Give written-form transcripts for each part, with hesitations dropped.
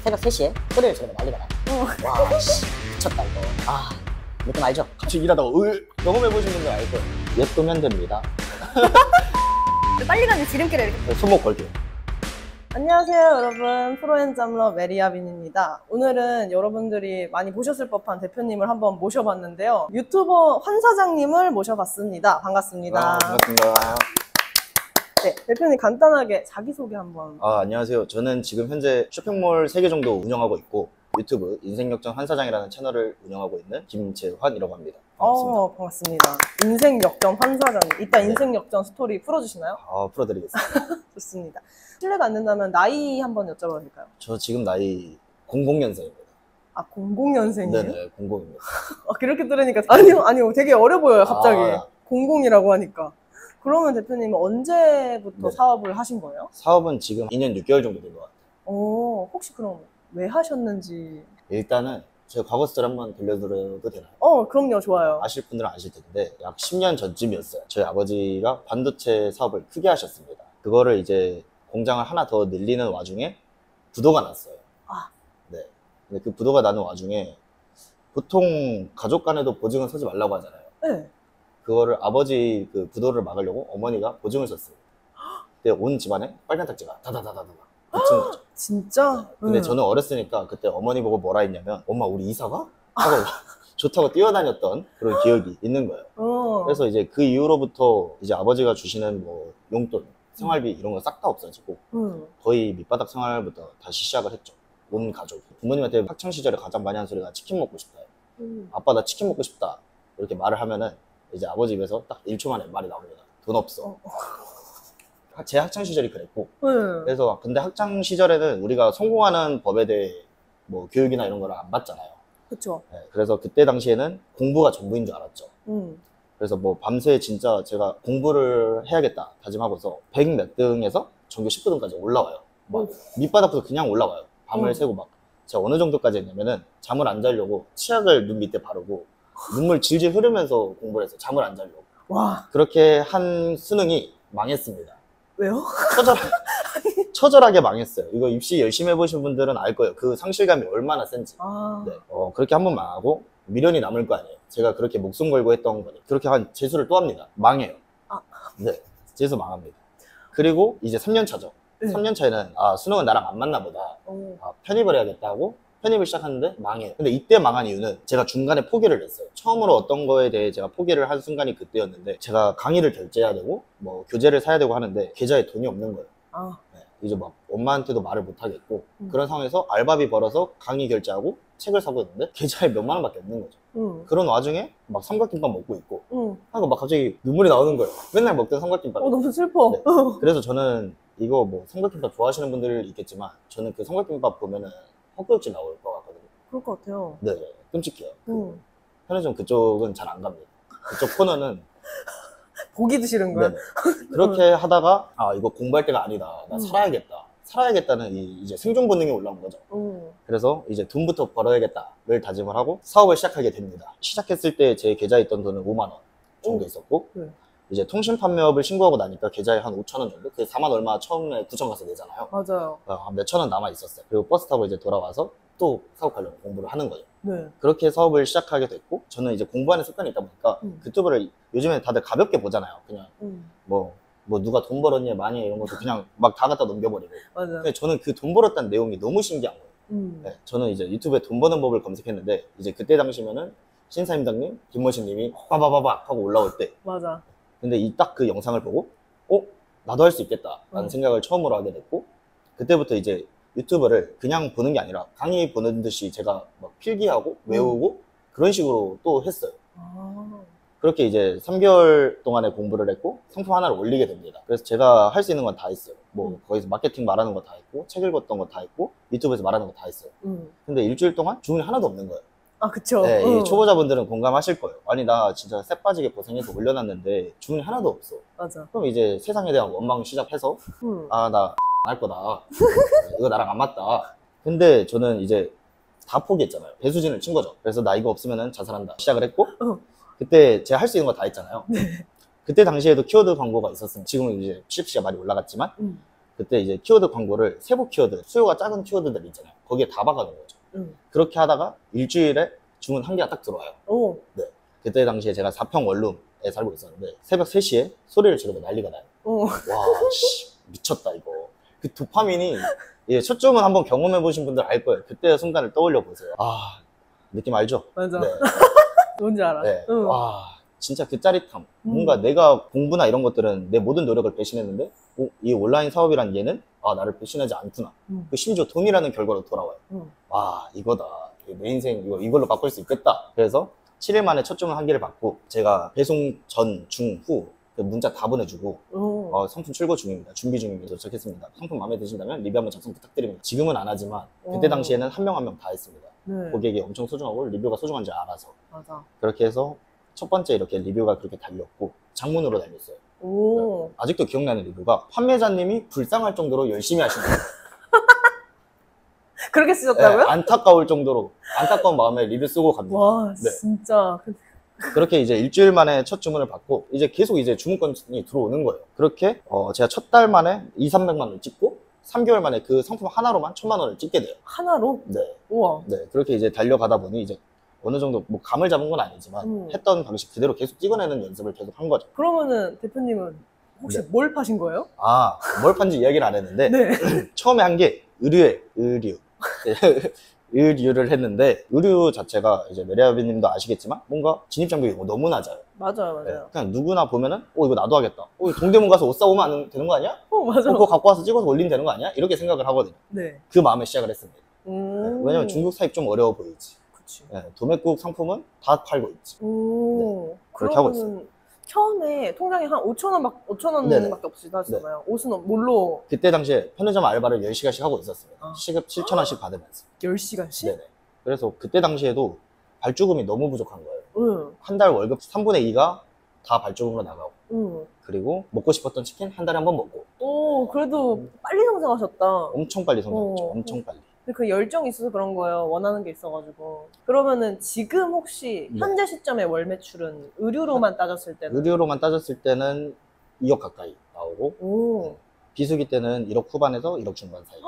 새벽 3시에 소리를 지르고 난리가 나. 와, 씨, 미쳤다 이거. 아, 느낌 알죠? 같이 일하다가 경험해보신 분들 알 거예요. 예쁘면 됩니다. 빨리 가는 지름길에 이렇게. 손목 걸게요. 안녕하세요 여러분, 프로앤잡러 메리아빈입니다. 오늘은 여러분들이 많이 보셨을 법한 대표님을 한번 모셔봤는데요, 유튜버 환 사장님을 모셔봤습니다. 반갑습니다. 반갑습니다. 네, 대표님 간단하게 자기소개 한번. 안녕하세요. 저는 지금 현재 쇼핑몰 3개 정도 운영하고 있고 유튜브 인생역전 환사장이라는 채널을 운영하고 있는 김재환이라고 합니다. 반갑습니다. 반갑습니다. 인생역전 환 사장님, 이따 네. 인생역전 스토리 풀어주시나요? 풀어드리겠습니다. 좋습니다. 실례가 안 된다면 나이 한번 여쭤봐도 될까요? 저 지금 나이 00년생입니다. 아, 00년생이에요? 네네, 00입니다. 그렇게 들으니까 아니요 되게 어려 보여요 갑자기. 00이라고 하니까. 그러면 대표님은 언제부터 네. 사업을 하신 거예요? 사업은 지금 2년 6개월 정도 된 것 같아요. 혹시 그럼 왜 하셨는지. 일단은 제 과거 스토리 한번 들려드려도 되나요? 그럼요, 좋아요. 아실 분들은 아실 텐데 약 10년 전쯤이었어요. 저희 아버지가 반도체 사업을 크게 하셨습니다. 그거를 이제 공장을 하나 더 늘리는 와중에 부도가 났어요. 네. 근데 그 부도가 나는 와중에 보통 가족 간에도 보증은 서지 말라고 하잖아요. 네. 그거를 아버지 그 부도를 막으려고 어머니가 보증을 썼어요. 그때 온 집안에 빨간 딱지가 다다다다다 붙은 거죠. 진짜? 근데 저는 어렸으니까 그때 어머니 보고 뭐라 했냐면, 엄마 우리 이사가? 하고 좋다고 뛰어다녔던 그런 기억이 있는 거예요. 그래서 이제 그 이후로부터 이제 아버지가 주시는 뭐 용돈, 생활비 이런 거 싹 다 없어지고 거의 밑바닥 생활부터 다시 시작을 했죠. 온 가족. 부모님한테 학창시절에 가장 많이 한 소리가 치킨 먹고 싶다. 아빠 나 치킨 먹고 싶다. 이렇게 말을 하면은 이제 아버지 입에서 딱 1초 만에 말이 나옵니다. 돈 없어. 제 학창시절이 그랬고. 그래서 근데 학창시절에는 우리가 성공하는 법에 대해 뭐 교육이나 이런 거를 안 받잖아요. 그쵸. 네, 그래서 그때 당시에는 공부가 전부인 줄 알았죠. 그래서 뭐 밤새 진짜 제가 공부를 해야겠다 다짐하고서 100 몇 등에서 전교 19등까지 올라와요. 막 밑바닥부터 그냥 올라와요. 밤을 새고 막. 제가 어느 정도까지 했냐면은 잠을 안 자려고 치약을 눈 밑에 바르고 눈물 질질 흐르면서 공부를 했어요. 잠을 안 자려고. 와. 그렇게 한 수능이 망했습니다. 왜요? 처절하게 망했어요. 이거 입시 열심히 해보신 분들은 알 거예요. 그 상실감이 얼마나 센지. 네. 그렇게 한 번 망하고 미련이 남을 거 아니에요. 제가 그렇게 목숨 걸고 했던 거니. 그렇게 한 재수를 또 합니다. 망해요. 네. 재수 망합니다. 그리고 이제 3년 차죠. 3년 차에는 수능은 나랑 안 맞나 보다. 편입을 해야겠다 하고 편입을 시작하는데 망해요. 근데 이때 망한 이유는 제가 중간에 포기를 했어요. 처음으로 어떤 거에 대해 제가 포기를 한 순간이 그때였는데, 제가 강의를 결제해야 되고 뭐 교재를 사야 되고 하는데 계좌에 돈이 없는 거예요. 네. 이제 막 엄마한테도 말을 못 하겠고 그런 상황에서 알바비 벌어서 강의 결제하고 책을 사고 있는데 계좌에 몇만 원밖에 없는 거죠. 그런 와중에 막 삼각김밥 먹고 있고 하고 막 갑자기 눈물이 나오는 거예요. 맨날 먹던 삼각김밥. 너무 슬퍼. 네. 그래서 저는 이거 뭐 삼각김밥 좋아하시는 분들 있겠지만 저는 그 삼각김밥 보면은 헛구역질 나올 것 같거든요. 그럴 것 같아요. 네, 끔찍해요. 편의점 그쪽은 잘 안 갑니다. 그쪽 코너는 보기도 싫은 거야? 네. 그렇게 하다가 이거 공부할 때가 아니다. 나 살아야겠다. 살아야겠다는 이제 생존 본능이 올라온 거죠. 그래서 이제 돈부터 벌어야겠다를 다짐을 하고 사업을 시작하게 됩니다. 시작했을 때 제 계좌에 있던 돈은 5만 원 정도 있었고 이제 통신 판매업을 신고하고 나니까 계좌에 한 5천 원 정도? 그 4만 얼마 처음에 구청 가서 내잖아요. 맞아요. 한 몇천 원 남아 있었어요. 그리고 버스 타고 이제 돌아와서 또 사업 관련 공부를 하는 거죠. 네. 그렇게 사업을 시작하게 됐고, 저는 이제 공부하는 습관이 있다 보니까 유튜브를 요즘에 다들 가볍게 보잖아요. 그냥 뭐 누가 돈 벌었냐 많이 이런 것도 그냥 막 다 갖다 넘겨버리고. 맞아요. 근데 저는 그 돈 벌었다는 내용이 너무 신기한 거예요. 네, 저는 이제 유튜브에 돈 버는 법을 검색했는데 이제 그때 당시면은 신사임당님, 김모신님이 빠바바박 하고 올라올 때, 맞아. 근데 딱 그 영상을 보고 나도 할 수 있겠다라는 생각을 처음으로 하게 됐고, 그때부터 이제 유튜브를 그냥 보는 게 아니라 강의 보는 듯이 제가 막 필기하고 외우고 그런 식으로 또 했어요. 그렇게 이제 3개월 동안의 공부를 했고 상품 하나를 올리게 됩니다. 그래서 제가 할 수 있는 건 다 했어요. 뭐 거기서 마케팅 말하는 거 다 했고 책 읽었던 거 다 했고 유튜브에서 말하는 거 다 했어요. 근데 일주일 동안 주문이 하나도 없는 거예요. 그쵸. 네, 이 초보자분들은 공감하실 거예요. 아니 나 진짜 쎄 빠지게 고생해서 올려놨는데 주문이 하나도 없어. 맞아. 그럼 이제 세상에 대한 원망 시작해서 나 안 할 거다. 이거 나랑 안 맞다. 근데 저는 이제 다 포기했잖아요. 배수진을 친 거죠. 그래서 나 이거 없으면 자살한다 시작을 했고 그때 제가 할 수 있는 거 다 했잖아요. 그때 당시에도 키워드 광고가 있었으면 지금은 이제 취업시가 많이 올라갔지만 그때 이제 키워드 광고를 세부 키워드, 수요가 작은 키워드들 있잖아요. 거기에 다 박아놓은 거죠. 그렇게 하다가 일주일에 주문 한 개가 딱 들어와요. 오. 네. 그때 당시에 제가 4평 원룸에 살고 있었는데 새벽 3시에 소리를 지르고 난리가 나요. 오. 와, 씨, 미쳤다 이거. 그 도파민이 예, 첫 주문 한번 경험해 보신 분들 알 거예요. 그때의 순간을 떠올려 보세요. 아, 느낌 알죠? 맞아. 네. 뭔지 알아. 네. 응. 와, 진짜 그 짜릿함. 뭔가 내가 공부나 이런 것들은 내 모든 노력을 배신했는데, 이 온라인 사업이란 얘는 아, 나를 배신하지 않구나. 그 심지어 돈이라는 결과로 돌아와요. 와, 이거다. 내 인생 이걸로 바꿀 수 있겠다. 그래서 7일 만에 첫 주문 한 개를 받고 제가 배송 전, 중, 후 문자 다 보내주고 상품 출고 중입니다. 준비 중입니다. 도착했습니다. 상품 마음에 드신다면 리뷰 한번 작성 부탁드립니다. 지금은 안 하지만 그때 당시에는 한 명 한 명 다 했습니다. 네. 고객이 엄청 소중하고 리뷰가 소중한 줄 알아서. 맞아. 그렇게 해서 첫 번째 이렇게 리뷰가 그렇게 달렸고 장문으로 달렸어요. 오. 네. 아직도 기억나는 리뷰가 판매자님이 불쌍할 정도로 열심히 하신다. 그렇게 쓰셨다고요? 네, 안타까울 정도로 안타까운 마음에 리뷰 쓰고 갑니다. 와, 네. 진짜. 그렇게 이제 일주일 만에 첫 주문을 받고 이제 계속 이제 주문건이 들어오는 거예요. 그렇게 제가 첫 달 만에 200~300만 원을 찍고 3개월 만에 그 상품 하나로만 1000만 원을 찍게 돼요. 하나로? 네. 우와. 네. 그렇게 이제 달려가다 보니 이제 어느 정도 뭐 감을 잡은 건 아니지만 했던 방식 그대로 계속 찍어내는 연습을 계속 한 거죠. 그러면은 대표님은 혹시 네. 뭘 파신 거예요? 아, 뭘 판지 이야기를 안 했는데 네. 처음에 한 게 의류. 의류를 했는데 의류 자체가 이제 메리아비님도 아시겠지만 뭔가 진입장벽이 너무 낮아요. 맞아요, 네, 맞아요. 그냥 누구나 보면은 이거 나도 하겠다. 이거 동대문 가서 옷 사오면 안 되는 거 아니야? 맞아. 그거 갖고 와서 찍어서 올리면 되는 거 아니야? 이렇게 생각을 하거든요. 네. 그 마음에 시작을 했습니다. 네, 왜냐면 중국 사입 좀 어려워 보이지. 그치. 네, 도매국 상품은 다 팔고 있지. 오. 그렇게 하고 그러면은 처음에 통장에 한 5천 네네. 원밖에 없으시다 하셨잖아요. 옷은 뭘로? 그때 당시에 편의점 알바를 10시간씩 하고 있었습니다. 아. 시급 7,000원씩 받으면서. 10시간씩? 네네. 그래서 그때 당시에도 발주금이 너무 부족한 거예요. 응. 한 달 월급 3분의 2가 다 발주금으로 나가고. 응. 그리고 먹고 싶었던 치킨 한 달에 한 번 먹고. 오, 그래도 빨리 성장하셨다. 엄청 빨리 성장했죠. 엄청 빨리. 근데 그 열정이 있어서 그런 거예요. 원하는 게 있어가지고. 그러면은 지금 혹시 네. 현재 시점의 월 매출은 의류로만 따졌을 때는? 의류로만 따졌을 때는 2억 가까이 나오고 오. 비수기 때는 1억 후반에서 1억 중반 사이.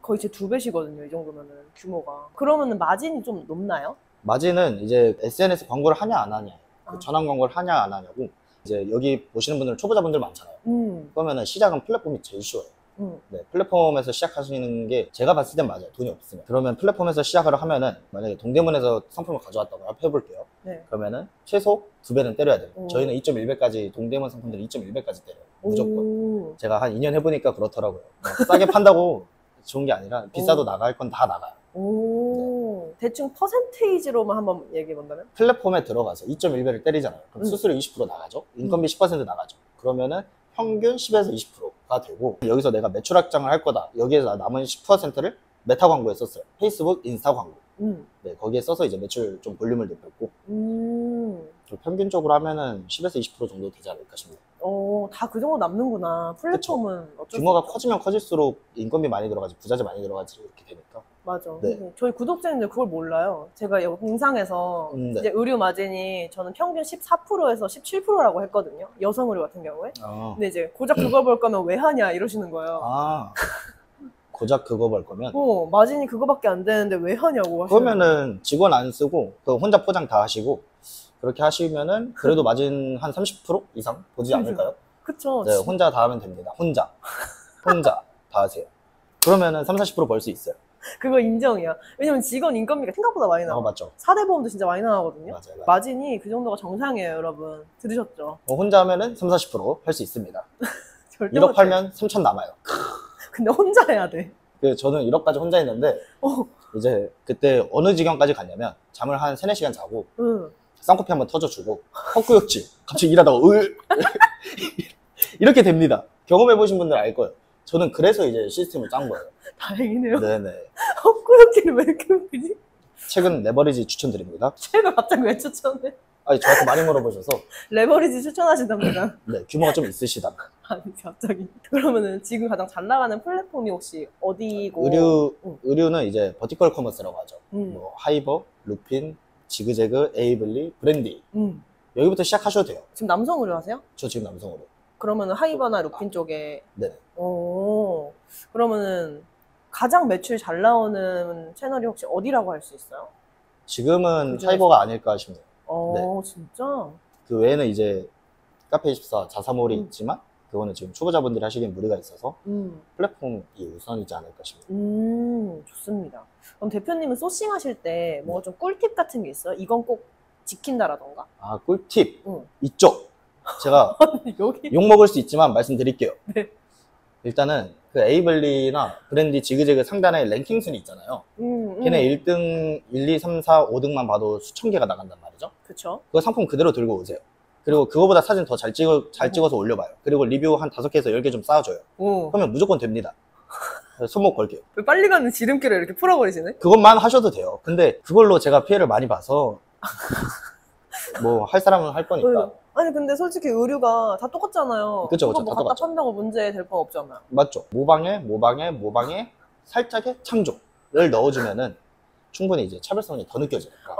거의 제 2배시거든요, 이 정도면은 규모가. 그러면은 마진이 좀 높나요? 마진은 이제 SNS 광고를 하냐 안 하냐, 아. 전환 광고를 하냐 안 하냐고. 이제 여기 보시는 분들 초보자분들 많잖아요. 그러면은 시작은 플랫폼이 제일 쉬워요. 네, 플랫폼에서 시작하시는 게 제가 봤을 땐 맞아요. 돈이 없으면. 그러면 플랫폼에서 시작을 하면은 만약에 동대문에서 상품을 가져왔다고 해볼게요. 네. 그러면은 최소 2배는 때려야 돼요. 오. 저희는 2.1배까지 동대문 상품들은 2.1배까지 때려요. 무조건. 오. 제가 한 2년 해보니까 그렇더라고요. 싸게 판다고 좋은 게 아니라 비싸도 나갈 건 다 나가요. 오. 대충 퍼센테이지로만 한번 얘기해 본다면? 플랫폼에 들어가서 2.1배를 때리잖아요. 그럼 수수료 20% 나가죠. 인건비 10% 나가죠. 그러면은 평균 10에서 20%가 되고, 여기서 내가 매출 확장을 할 거다. 여기에서 남은 10%를 메타 광고에 썼어요. 페이스북, 인스타 광고. 네, 거기에 써서 이제 매출 좀 볼륨을 높였고, 평균적으로 하면은 10에서 20% 정도 되지 않을까 싶네요. 다 그 정도 남는구나. 플랫폼은 어쩔 규모가 수 없죠. 커지면 커질수록 인건비 많이 들어가지, 부자재 많이 들어가지, 이렇게 되니까. 맞아. 네. 근데 저희 구독자님들 그걸 몰라요. 제가 여기 공상에서 네. 이제 의류 마진이 저는 평균 14%에서 17%라고 했거든요. 여성 의류 같은 경우에. 근데 이제 고작 그거 볼 거면 왜 하냐 이러시는 거예요. 고작 그거 벌 거면 마진이 그거밖에 안 되는데 왜 하냐고 하시는 그러면은 직원 안 쓰고 그 혼자 포장 다 하시고 그렇게 하시면은 그래도 마진 한 30% 이상 보지 않을까요? 그쵸. 네, 혼자 다 하면 됩니다. 혼자 다 하세요. 그러면은 30~40% 벌 수 있어요. 그거 인정이야. 왜냐면 직원 인건비가 생각보다 많이 나와. 맞죠. 4대 보험도 진짜 많이 나가거든요. 맞아요. 마진이 그 정도가 정상이에요, 여러분. 들으셨죠? 혼자 하면은 30~40% 할 수 있습니다. 절대 1억 못해. 팔면 3천 남아요. 근데 혼자 해야 돼. 저는 1억까지 혼자 했는데 이제 그때 어느 지경까지 갔냐면 잠을 한 3~4시간 자고 쌍코피 한번 터져주고 헛구역질 갑자기 일하다가 이렇게 됩니다. 경험해보신 분들 알 거예요. 저는 그래서 이제 시스템을 짠 거예요. 다행이네요. 네네. 헛구역질은 왜 이렇게 웃기지? 책은 레버리지 추천드립니다. 책을 갑자기 왜 추천해? 아니, 저한테 많이 물어보셔서. 레버리지 추천하신답니다. 네, 규모가 좀 있으시다. 아니, 갑자기. 그러면은 지금 가장 잘 나가는 플랫폼이 혹시 어디고? 의류는 이제 버티컬 커머스라고 하죠. 뭐 하이버, 루핀, 지그재그, 에이블리, 브랜디. 여기부터 시작하셔도 돼요. 지금 남성 의류 하세요? 저 지금 남성으로. 그러면은 하이버나 루핀 쪽에 네. 그러면은 가장 매출 잘 나오는 채널이 혹시 어디라고 할 수 있어요? 지금은 타이거가 아닐까 싶네요. 네. 진짜? 그 외에는 이제 카페24, 자사몰이 있지만 그거는 지금 초보자분들이 하시기엔 무리가 있어서 플랫폼이 우선이지 않을까 싶네요. 좋습니다. 그럼 대표님은 소싱 하실 때 뭐 좀 꿀팁 같은 게 있어요? 이건 꼭 지킨다라던가? 아, 꿀팁 있죠. 제가 여기? 욕 먹을 수 있지만 말씀드릴게요. 네. 일단은 그 에이블리나 브랜디, 지그재그 상단에 랭킹 순위 있잖아요. 걔네 1등, 1, 2, 3, 4, 5등만 봐도 수천 개가 나간단 말이죠. 그쵸. 그거 상품 그대로 들고 오세요. 그리고 그거보다 사진 더 잘 찍어서 올려봐요. 그리고 리뷰 한 5개에서 10개 좀 쌓아줘요. 그러면 무조건 됩니다. 손목 걸게요. 빨리 가는 지름길을 이렇게 풀어버리시네? 그것만 하셔도 돼요. 근데 그걸로 제가 피해를 많이 봐서 뭐 할 사람은 할 거니까. 아니 근데 솔직히 의류가 다 똑같잖아요. 그쵸, 그거 뭐 다 갖다 똑같죠. 판다고 문제 될 건 없잖아요. 맞죠. 모방에 살짝의 창조를 넣어주면은 충분히 이제 차별성이 더 느껴지니까.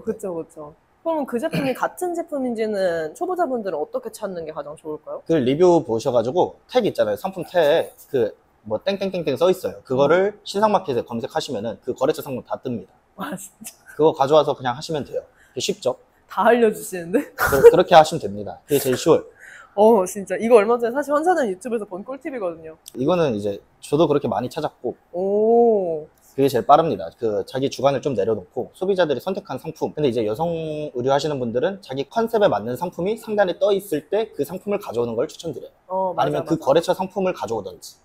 그쵸. 그러면 그 제품이 같은 제품인지는 초보자분들은 어떻게 찾는 게 가장 좋을까요? 그 리뷰 보셔가지고 택 있잖아요. 상품 택 그 뭐 땡땡땡땡 써 있어요. 그거를 신상마켓에 검색하시면은 그 거래처 상품 다 뜹니다. 아 진짜? 그거 가져와서 그냥 하시면 돼요. 그게 쉽죠? 다 알려주시는데? 그렇게 하시면 됩니다. 그게 제일 쉬워요. 진짜 이거 얼마 전에 사실 환사는 유튜브에서 본 꿀팁이거든요. 이거는 이제 저도 그렇게 많이 찾았고 그게 제일 빠릅니다. 그 자기 주관을 좀 내려놓고 소비자들이 선택한 상품. 근데 이제 여성 의류 하시는 분들은 자기 컨셉에 맞는 상품이 상단에 떠 있을 때 그 상품을 가져오는 걸 추천드려요. 아니면 그 거래처 상품을 가져오던지.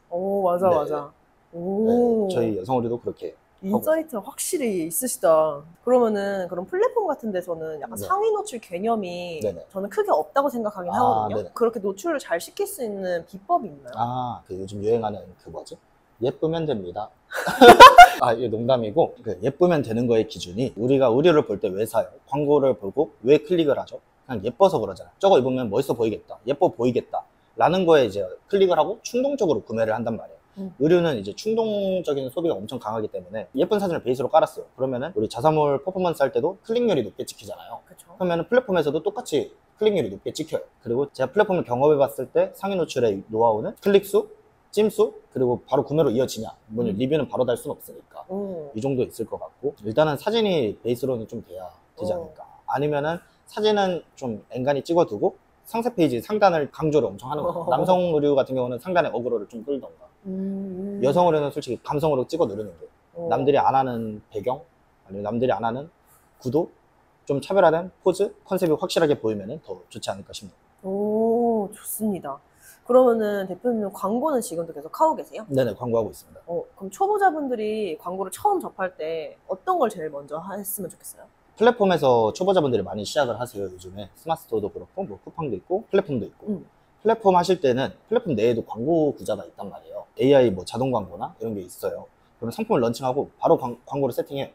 맞아. 네, 저희 여성 의류도 그렇게 해요. 인사이트가 확실히 있으시다. 그러면은 그런 플랫폼 같은 데서는 약간 네. 상위 노출 개념이 네네. 저는 크게 없다고 생각하긴 하거든요. 네네. 그렇게 노출을 잘 시킬 수 있는 비법이 있나요? 그 요즘 유행하는 그 뭐지? 예쁘면 됩니다. 이게 농담이고, 그 예쁘면 되는 거의 기준이 우리가 의류를 볼 때 왜 사요? 광고를 보고 왜 클릭을 하죠? 그냥 예뻐서 그러잖아요. 저거 입으면 멋있어 보이겠다. 예뻐 보이겠다. 라는 거에 이제 클릭을 하고 충동적으로 구매를 한단 말이에요. 의류는 이제 충동적인 소비가 엄청 강하기 때문에 예쁜 사진을 베이스로 깔았어요. 그러면은 우리 자사몰 퍼포먼스 할 때도 클릭률이 높게 찍히잖아요. 그쵸. 그러면은 플랫폼에서도 똑같이 클릭률이 높게 찍혀요. 그리고 제가 플랫폼을 경험해 봤을 때 상위 노출의 노하우는 클릭수, 찜수, 그리고 바로 구매로 이어지냐. 물론 리뷰는 바로 달 수는 없으니까. 이 정도 있을 것 같고, 일단은 사진이 베이스로는 좀 돼야 되지 않을까. 아니면은 사진은 좀 엔간히 찍어두고 상세 페이지 상단을 강조를 엄청 하는 거예요. 남성 의류 같은 경우는 상단에 어그로를 좀 끌던가. 여성 의류는 솔직히 감성으로 찍어 누르는 게 남들이 안 하는 배경, 아니면 남들이 안 하는 구도, 좀 차별화된 포즈, 컨셉이 확실하게 보이면 더 좋지 않을까 싶네요. 좋습니다. 그러면은 대표님 광고는 지금도 계속 하고 계세요? 네네, 광고하고 있습니다. 그럼 초보자분들이 광고를 처음 접할 때 어떤 걸 제일 먼저 했으면 좋겠어요? 플랫폼에서 초보자분들이 많이 시작을 하세요. 요즘에 스마트스토어도 그렇고 뭐 쿠팡도 있고 플랫폼도 있고. 플랫폼 하실 때는 플랫폼 내에도 광고 구자가 있단 말이에요. AI 뭐 자동 광고나 이런 게 있어요. 그럼 상품을 런칭하고 바로 광고를 세팅해요.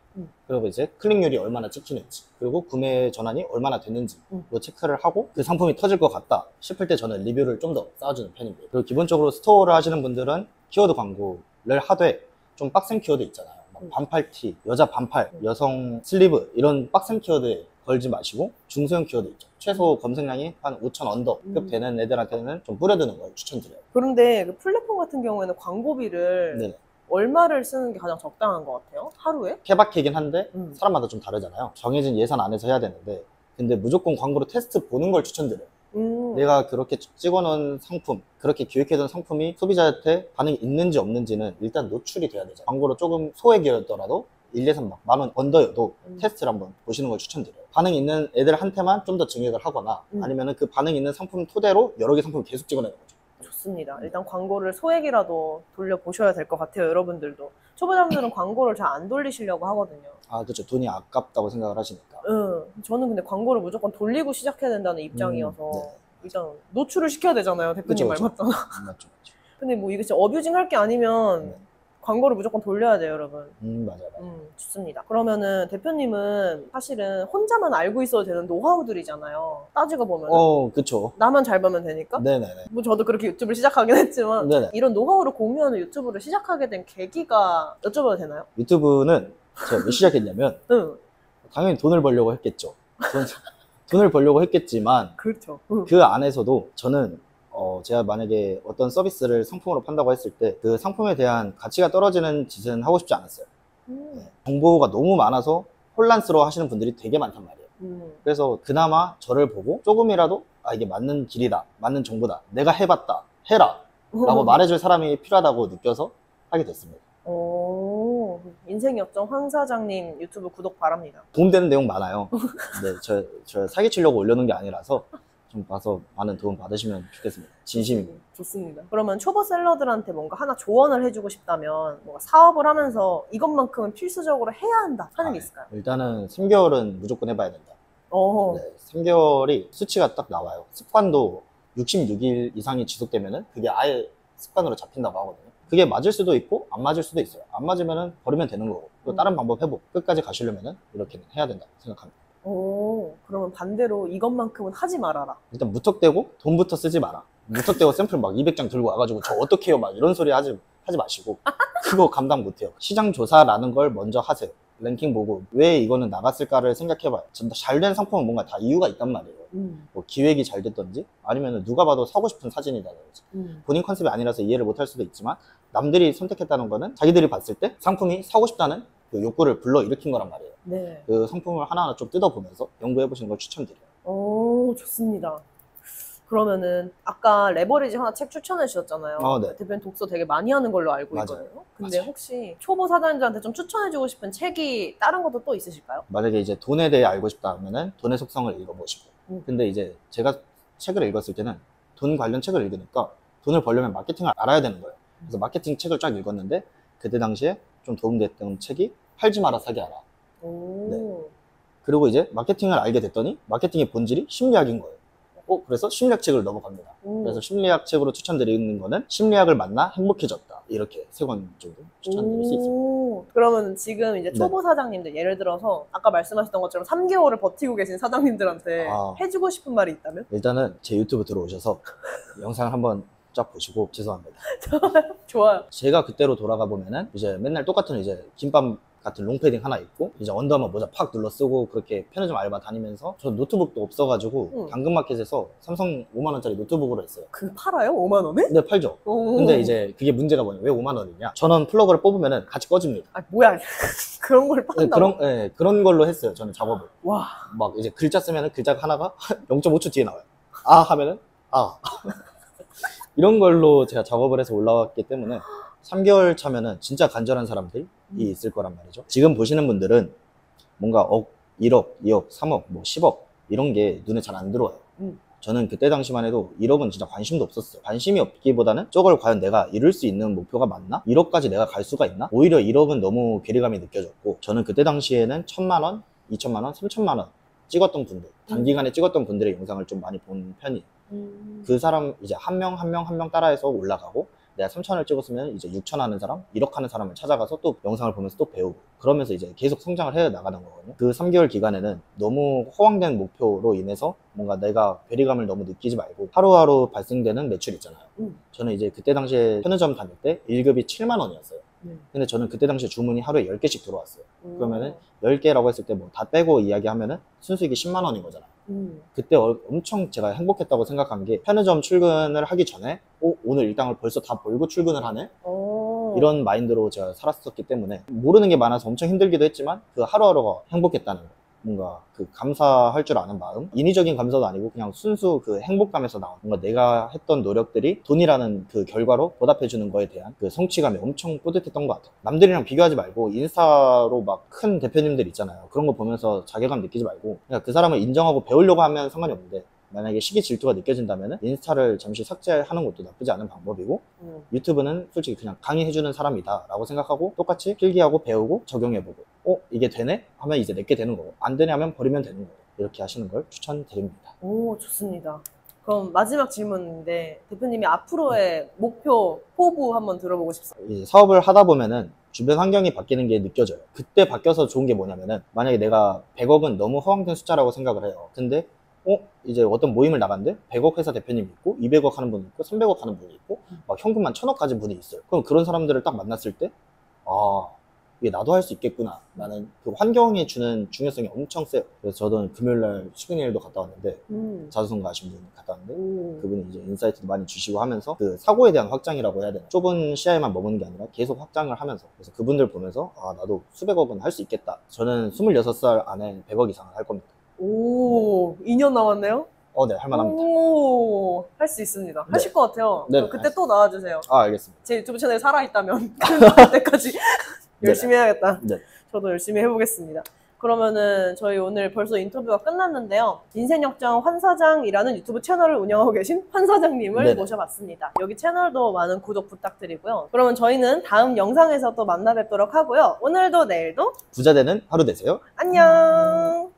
그리고 이제 클릭률이 얼마나 찍히는지, 그리고 구매 전환이 얼마나 됐는지 뭐 체크를 하고 그 상품이 터질 것 같다 싶을 때 저는 리뷰를 좀 더 쌓아주는 편입니다. 그리고 기본적으로 스토어를 하시는 분들은 키워드 광고를 하되 좀 빡센 키워드 있잖아요. 막 반팔티, 여자 반팔, 여성 슬리브 이런 빡센 키워드에 걸지 마시고 중소형 키워드 있죠. 최소 검색량이 한 5,000 언더급 되는 애들한테는 좀 뿌려두는 걸 추천드려요. 그런데 그 플랫폼 같은 경우에는 광고비를 네네. 얼마를 쓰는 게 가장 적당한 것 같아요? 하루에? 케바케긴 한데 사람마다 좀 다르잖아요. 정해진 예산 안에서 해야 되는데, 근데 무조건 광고로 테스트 보는 걸 추천드려요. 내가 그렇게 찍어놓은 상품, 그렇게 기획해둔 상품이 소비자한테 반응이 있는지 없는지는 일단 노출이 돼야 되잖아요. 광고로 조금 소액이었더라도 1, 2, 3, 만원 언더여도 테스트를 한번 보시는 걸 추천드려요. 반응 있는 애들한테만 좀 더 증액을 하거나 아니면 그 반응 있는 상품 토대로 여러 개 상품을 계속 찍어내는 거죠. 좋습니다. 일단 광고를 소액이라도 돌려보셔야 될 것 같아요. 여러분들도. 초보자분들은 광고를 잘 안 돌리시려고 하거든요. 그렇죠. 돈이 아깝다고 생각을 하시니까. 저는 근데 광고를 무조건 돌리고 시작해야 된다는 입장이어서 네. 일단 노출을 시켜야 되잖아요. 대표님 말 맞잖아. 맞죠. 근데 뭐 이게 진짜 어뷰징 할 게 아니면 광고를 무조건 돌려야 돼요, 여러분. 맞아요. 좋습니다. 그러면은 대표님은 사실은 혼자만 알고 있어도 되는 노하우들이잖아요. 따지고 보면. 그쵸. 나만 잘 보면 되니까. 네네네. 뭐 저도 그렇게 유튜브를 시작하긴 했지만 네네. 이런 노하우를 공유하는 유튜브를 시작하게 된 계기가 여쭤봐도 되나요? 유튜브는 제가 왜 시작했냐면 당연히 돈을 벌려고 했겠죠. 돈을 벌려고 했겠지만 그렇죠. 그 안에서도 저는 제가 만약에 어떤 서비스를 상품으로 판다고 했을 때 그 상품에 대한 가치가 떨어지는 짓은 하고 싶지 않았어요. 네. 정보가 너무 많아서 혼란스러워 하시는 분들이 되게 많단 말이에요. 그래서 그나마 저를 보고 조금이라도 이게 맞는 길이다, 맞는 정보다, 내가 해봤다, 해라 라고 말해줄 사람이 필요하다고 느껴서 하게 됐습니다. 오, 인생 역정 황 사장님 유튜브 구독 바랍니다. 도움되는 내용 많아요. 네, 저 사기치려고 올려놓은 게 아니라서 좀 봐서 많은 도움 받으시면 좋겠습니다. 진심입니다. 좋습니다. 그러면 초보 셀러들한테 뭔가 하나 조언을 해주고 싶다면 뭔가 사업을 하면서 이것만큼은 필수적으로 해야 한다 하는 게 있을까요? 일단은 3개월은 무조건 해봐야 된다. 네, 3개월이 수치가 딱 나와요. 습관도 66일 이상이 지속되면은 그게 아예 습관으로 잡힌다고 하거든요. 그게 맞을 수도 있고 안 맞을 수도 있어요. 안 맞으면은 버리면 되는 거고 또 다른 방법 해보고 끝까지 가시려면은 이렇게는 해야 된다고 생각합니다. 오, 그러면 반대로 이것만큼은 하지 말아라. 일단 무턱대고 돈부터 쓰지 마라. 무턱대고 샘플 막 200장 들고 와가지고 저 어떻게 해요 막 이런 소리 하지 마시고 그거 감당 못해요. 시장 조사라는 걸 먼저 하세요. 랭킹 보고 왜 이거는 나갔을까를 생각해봐요. 잘 된 상품은 뭔가 다 이유가 있단 말이에요. 뭐 기획이 잘 됐던지 아니면 누가 봐도 사고 싶은 사진이라든지 본인 컨셉이 아니라서 이해를 못할 수도 있지만 남들이 선택했다는 거는 자기들이 봤을 때 상품이 사고 싶다는 그 욕구를 불러일으킨 거란 말이에요. 네. 그 상품을 하나하나 좀 뜯어보면서 연구해보시는 걸 추천드려요. 오, 좋습니다. 그러면은 아까 레버리지 하나 책 추천해 주셨잖아요. 네. 대표님 독서 되게 많이 하는 걸로 알고 맞아요. 있거든요. 근데 맞아요. 혹시 초보 사장님들한테 좀 추천해주고 싶은 책이 다른 것도 또 있으실까요? 만약에 이제 돈에 대해 알고 싶다 하면은 돈의 속성을 읽어보시고 근데 이제 제가 책을 읽었을 때는 돈 관련 책을 읽으니까 돈을 벌려면 마케팅을 알아야 되는 거예요. 그래서 마케팅 책을 쫙 읽었는데 그때 당시에 좀 도움됐던 책이 팔지 마라 사기 알아. 네. 그리고 이제 마케팅을 알게 됐더니 마케팅의 본질이 심리학인 거예요. 그래서 심리학 책을 넘어갑니다. 그래서 심리학 책으로 추천드리는 거는 심리학을 만나 행복해졌다. 이렇게 3권 정도 추천드릴 수 있습니다. 그러면 지금 이제 초보 사장님들 예를 들어서 아까 말씀하셨던 것처럼 3개월을 버티고 계신 사장님들한테 해주고 싶은 말이 있다면? 일단은 제 유튜브 들어오셔서 영상을 한번 쫙 보시고 죄송합니다. 좋아요. 제가 그때로 돌아가 보면은 이제 맨날 똑같은 이제 김밥 같은 롱패딩 하나 입고 이제 언더아머 모자 팍 눌러 쓰고 그렇게 편의점 알바 다니면서 저 노트북도 없어가지고 당근마켓에서 삼성 5만원짜리 노트북으로 했어요. 그 팔아요? 5만원에? 네, 팔죠. 근데 이제 그게 문제가 뭐냐, 왜 5만원이냐, 전원 플러그를 뽑으면은 같이 꺼집니다. 뭐야 그런 걸 판다고? 그런 걸로 했어요 저는 작업을. 와. 막 이제 글자 쓰면은 글자 하나가 0.5초 뒤에 나와요. 하면은 이런 걸로 제가 작업을 해서 올라왔기 때문에 3개월 차면은 진짜 간절한 사람들이 있을 거란 말이죠. 지금 보시는 분들은 뭔가 1억, 2억, 3억, 뭐 10억 이런 게 눈에 잘 안 들어와요. 저는 그때 당시만 해도 1억은 진짜 관심도 없었어요. 관심이 없기보다는 저걸 과연 내가 이룰 수 있는 목표가 맞나? 1억까지 내가 갈 수가 있나? 오히려 1억은 너무 괴리감이 느껴졌고 저는 그때 당시에는 1,000만원, 2,000만원, 3,000만원 찍었던 분들, 단기간에 찍었던 분들의 영상을 좀 많이 본 편이에요. 그 사람 이제 한 명 따라해서 올라가고 내가 3,000을 찍었으면 이제 6,000 하는 사람, 1억 하는 사람을 찾아가서 또 영상을 보면서 또 배우고 그러면서 이제 계속 성장을 해 나가는 거거든요. 그 3개월 기간에는 너무 허황된 목표로 인해서 뭔가 내가 괴리감을 너무 느끼지 말고 하루하루 발생되는 매출 있잖아요. 저는 이제 그때 당시에 편의점 다닐 때 1급이 7만 원이었어요. 근데 저는 그때 당시에 주문이 하루에 10개씩 들어왔어요. 그러면은 10개라고 했을 때 뭐 다 빼고 이야기하면은 순수익이 10만 원인 거잖아요. 그때 엄청 제가 행복했다고 생각한 게 편의점 출근을 하기 전에 오늘 일당을 벌써 다 벌고 출근을 하네? 이런 마인드로 제가 살았었기 때문에 모르는 게 많아서 엄청 힘들기도 했지만 그 하루하루가 행복했다는 거, 뭔가 그 감사할 줄 아는 마음, 인위적인 감사도 아니고 그냥 순수 그 행복감에서 나온 뭔가 내가 했던 노력들이 돈이라는 그 결과로 보답해주는 거에 대한 그 성취감이 엄청 뿌듯했던 것 같아요. 남들이랑 비교하지 말고 인스타로 막 큰 대표님들 있잖아요. 그런 거 보면서 자괴감 느끼지 말고 그냥 그 사람을 인정하고 배우려고 하면 상관이 없는데 만약에 시기 질투가 느껴진다면 인스타를 잠시 삭제하는 것도 나쁘지 않은 방법이고 유튜브는 솔직히 그냥 강의해주는 사람이다 라고 생각하고 똑같이 필기하고 배우고 적용해보고 이게 되네? 하면 이제 내게 되는 거고 안 되네 하면 버리면 되는 거고 이렇게 하시는 걸 추천드립니다. 오, 좋습니다. 그럼 마지막 질문인데 대표님이 앞으로의 목표, 포부 한번 들어보고 싶습니다. 이 사업을 하다 보면은 주변 환경이 바뀌는 게 느껴져요. 그때 바뀌어서 좋은 게 뭐냐면은 만약에 내가 100억은 너무 허황된 숫자라고 생각을 해요. 근데 이제 어떤 모임을 나갔는데 100억 회사 대표님이 있고 200억 하는 분이 있고 300억 하는 분이 있고 막 현금만 1,000억 가진 분이 있어요. 그럼 그런 사람들을 딱 만났을 때 이게 나도 할 수 있겠구나 라는 그 환경이 주는 중요성이 엄청 세요. 그래서 저도 금요일날 시그널도 갔다 왔는데 자수성가 하신 분이 갔다 왔는데 그분이 이제 인사이트도 많이 주시고 하면서 그 사고에 대한 확장이라고 해야 되나, 좁은 시야에만 머무는 게 아니라 계속 확장을 하면서, 그래서 그분들 보면서 아 나도 수백억은 할 수 있겠다. 저는 26살 안에 100억 이상을 할 겁니다. 오, 2년 남았네요? 네, 할만합니다. 오, 할 수 있습니다. 네. 하실 것 같아요. 네, 그때 또 나와주세요. 알겠습니다. 제 유튜브 채널이 살아있다면 그때까지 열심히 해야겠다. 네. 저도 열심히 해보겠습니다. 그러면은 저희 오늘 벌써 인터뷰가 끝났는데요. 인생역정 환사장이라는 유튜브 채널을 운영하고 계신 환사장님을 네네. 모셔봤습니다. 여기 채널도 많은 구독 부탁드리고요. 그러면 저희는 다음 영상에서 또 만나 뵙도록 하고요. 오늘도 내일도 부자 되는 하루 되세요. 안녕!